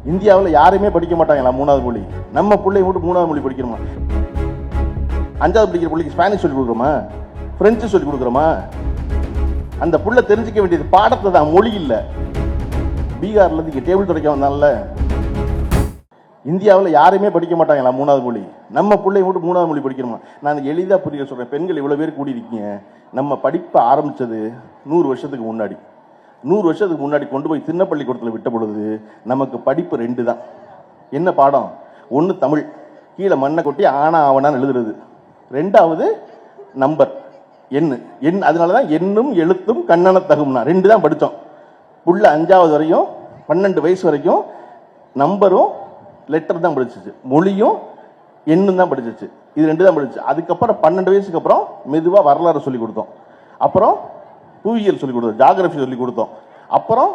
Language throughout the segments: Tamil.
இந்தியாவில் யாருமே படிக்க மாட்டாங்களா மூணாவது மொழி? நம்ம பிள்ளை மட்டும் மூணாவது மொழி படிக்கணுமா? அஞ்சாவது படிக்கிற பிள்ளைக்கு ஸ்பானிஷ் சொல்லிக் கொடுக்குறோமா? பிரெஞ்சு சொல்லிக் கொடுக்குறோமா? அந்த புள்ள தெரிஞ்சுக்க வேண்டியது பாடத்தை தான், மொழி இல்லை. பீகார்ல இருந்து டேபிள் துடைக்க வந்தான்ல, இந்தியாவில் யாருமே படிக்க மாட்டாங்களா மூணாவது மொழி? நம்ம பிள்ளை மட்டும் மூணாவது மொழி படிக்கணுமா? நான் எளிதாக புரிய சொல்றேன். பெண்கள் இவ்வளவு பேர் கூடி இருக்கீங்க. நம்ம படிப்பை ஆரம்பிச்சது 100 வருஷத்துக்கு முன்னாடி. 100 வருஷத்துக்கு முன்னாடி கொண்டு போய் சின்ன பள்ளிக்கூடத்தில் விட்ட பொழுது நமக்கு படிப்பு 2 தான். என்ன பாடம்? ஒன்று தமிழ், கீழே மண்ணை கொட்டி ஆனா ஆவனான்னு எழுதுறது. 2வது நம்பர், எண். அதனால தான் எண்ணும் எழுத்தும் கண்ணன தகும்னா 2 தான் படித்தோம். புள்ள 5வது வரையும் 12 வயசு வரைக்கும் நம்பரும் லெட்டர் தான் படிச்சிச்சு, மொழியும் எண்ணும் தான் படிச்சிச்சு. இது 2 தான் படிச்சு. அதுக்கப்புறம் 12 வயசுக்கு அப்புறம் மெதுவாக வரலாறு சொல்லி கொடுத்தோம். அப்புறம் புவியியல் சொல்லிக் கொடுத்தோம், ஜாகிரபி சொல்லிக் கொடுத்தோம். அப்புறம்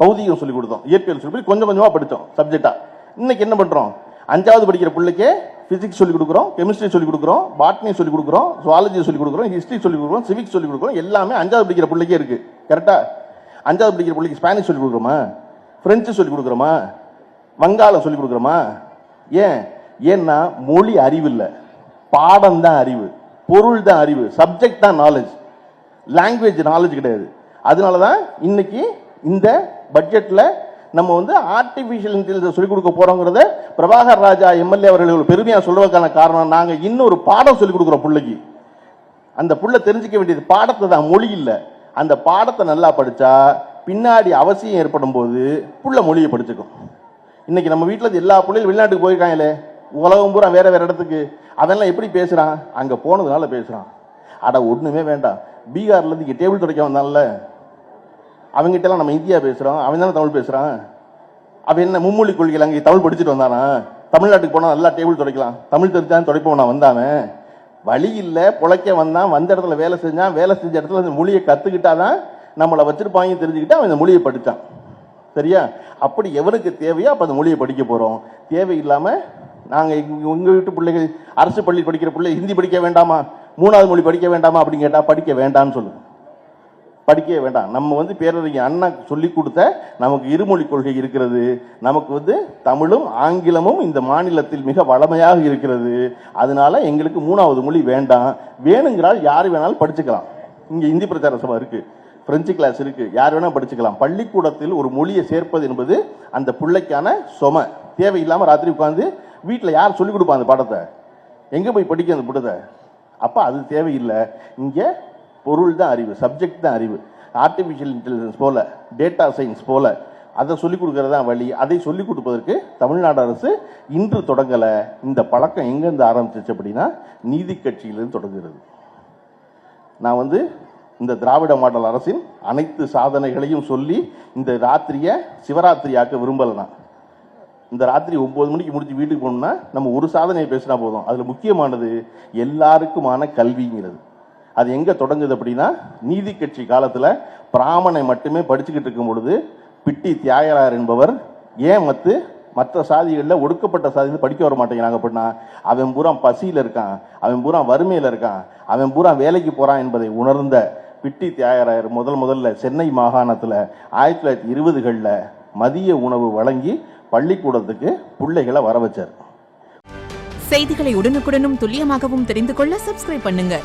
பௌதிகம் சொல்லிக் கொடுத்தோம், இயற்பியல் சொல்லி கொஞ்சம் கொஞ்சமாக படித்தோம் சப்ஜெக்டா. இன்னைக்கு என்ன பண்ணுறோம்? 5வது படிக்கிற பிள்ளைக்கே பிசிக்ஸ் சொல்லிக் கொடுக்குறோம், கெமிஸ்ட்ரி சொல்லிக் கொடுக்குறோம், பாட்னி சொல்லிக் கொடுக்குறோம், ஜுவாலஜி சொல்லிக் கொடுக்குறோம், ஹிஸ்ட்ரி சொல்லிக் கொடுக்குறோம், சிவிக்ஸ் சொல்லிக் கொடுக்குறோம். எல்லாமே 5வது படிக்கிற பிள்ளைக்கே இருக்கு. கரெக்டா? 5வது படிக்கிற பிள்ளைக்கு ஸ்பானிஷ் சொல்லிக் கொடுக்குறோமா? பிரெஞ்சு சொல்லிக் கொடுக்குறோமா? வங்காளம் சொல்லிக் கொடுக்குறோமா? ஏன்னா மொழி அறிவு இல்லை, பாடம் தான் அறிவு, பொருள் தான் அறிவு, சப்ஜெக்ட் தான் நாலேஜ், லாங்குவேஜ் நாலேஜ் கிடையாது. அதனால தான் இன்னைக்கு இந்த பட்ஜெட்ல நம்ம ஆர்டிபிஷியல் இன்டெலிஜென்ஸ் சொல்லிக் கொடுக்க போறோங்கிறத பிரபாகர் ராஜா எம்எல்ஏ அவர்கள் பெருமையா சொல்வதற்கான காரணம், நாங்க இன்னொரு பாடம் சொல்லிக் கொடுக்குறோம் பிள்ளைக்கு. அந்த புள்ள தெரிஞ்சுக்க வேண்டியது பாடத்தை தான், மொழி இல்லை. அந்த பாடத்தை நல்லா படிச்சா பின்னாடி அவசியம் ஏற்படும் போது புள்ள மொழியை படிச்சுக்கும். இன்னைக்கு நம்ம வீட்டில் எல்லா பிள்ளைகளும் வெளிநாட்டுக்கு போயிருக்காங்களே, உலகம் பூரா வேற வேற இடத்துக்கு, அதெல்லாம் எப்படி பேசுறான்? அங்க போனதுனால பேசுறான். அட ஒண்ணுமே வேண்டாம். பீகார்ல இருந்து இங்கே டேபிள் துடைக்க வந்தான்ல, அவங்ககிட்ட எல்லாம் நம்ம இந்தியா பேசுறோம், அவன் தானே தமிழ் பேசுறான். அவன் என்ன மும்மொழி கொள்கையில் அங்கே தமிழ் படிச்சுட்டு வந்தானா? தமிழ்நாட்டுக்கு போனா நல்லா டேபிள் துடைக்கலாம், தமிழ் தெரிஞ்சான்னு துடைப்பவன் நான் வந்தாவன். வழி இல்லை, பொழைக்க வந்தான், வந்த இடத்துல வேலை செஞ்சான், வேலை செஞ்ச இடத்துல அந்த மொழியை கத்துக்கிட்டாதான் நம்மளை வச்சிருப்பாங்க தெரிஞ்சுக்கிட்டு அவன் இந்த மொழியை படித்தான். சரியா? அப்படி எவனுக்கு தேவையோ அப்போ அந்த மொழியை படிக்க போறோம். தேவையில்லாம நாங்கள் உங்க வீட்டு பிள்ளைகள் அரசு பள்ளி படிக்கிற பிள்ளை ஹிந்தி படிக்க வேண்டாமா, 3வது மொழி படிக்க வேண்டாமா அப்படின்னு கேட்டா படிக்க வேண்டாம்னு சொல்லுங்க. படிக்கவே வேண்டாம். நம்ம பேரறிஞர் அண்ணா சொல்லி கொடுத்த நமக்கு இருமொழி கொள்கை இருக்கிறது. நமக்கு தமிழும் ஆங்கிலமும் இந்த மாநிலத்தில் மிக வளமையாக இருக்கிறது. அதனால எங்களுக்கு 3வது மொழி வேண்டாம். வேணுங்கிறால் யார் வேணாலும் படிச்சுக்கலாம். இங்க இந்தி பிரச்சார சபை இருக்கு, பிரெஞ்சு கிளாஸ் இருக்கு, யார் வேணா படிச்சுக்கலாம். பள்ளிக்கூடத்தில் ஒரு மொழியை சேர்ப்பது என்பது அந்த பிள்ளைக்கான சுமை. தேவையில்லாம ராத்திரி உட்காந்து வீட்டில் யார் சொல்லிக் கொடுப்பா அந்த பாடத்தை? எங்க போய் படிக்க அந்த புட்டத்தை? அப்ப அது தேவையில்லை. இங்க பொருள் தான் அறிவு, சப்ஜெக்ட் தான் அறிவு. ஆர்டிபிஷியல் இன்டெலிஜென்ஸ் போல, டேட்டா சயின்ஸ் போல அதை சொல்லிக் கொடுக்கறதா வழி. அதை சொல்லிக் கொடுப்பதற்கு தமிழ்நாடு அரசு இன்று தொடங்கலை. இந்த பழக்கம் எங்கேருந்து ஆரம்பிச்சிச்சு அப்படின்னா நீதி கட்சியிலிருந்து தொடங்குகிறது. நான் இந்த திராவிட மாடல் அரசின் அனைத்து சாதனைகளையும் சொல்லி இந்த ராத்திரியை சிவராத்திரியாக்க விரும்பலை. நான் இந்த ராத்திரி 9 மணிக்கு முடிச்சு வீட்டுக்கு போகணும்னா நம்ம ஒரு சாதனையை பேசினா போதும். அதில் முக்கியமானது எல்லாருக்குமான கல்விங்கிறது. அது எங்க தொடங்குது அப்படின்னா நீதி கட்சி காலத்தில் பிராமணனை மட்டுமே படிச்சுக்கிட்டு இருக்கும் பொழுது பிட்டி தியாகராயர் என்பவர் ஏன் மற்ற சாதிகளில் ஒடுக்கப்பட்ட சாதியில் படிக்க வர மாட்டேங்கிறாங்க அப்படின்னா அவன் பூரா பசியில் இருக்கான், அவன் பூரா வறுமையில் இருக்கான், அவன் பூரா வேலைக்கு போறான் என்பதை உணர்ந்த பிட்டி தியாகராயர் முதல்ல சென்னை மாகாணத்தில் 1920களில் மதிய உணவு வழங்கி பள்ளிக்கூடத்துக்கு பிள்ளைகளை வர வச்சார். செய்திகளை உடனுக்குடனும் துல்லியமாகவும் தெரிந்து கொள்ள சப்ஸ்கிரைப் பண்ணுங்க.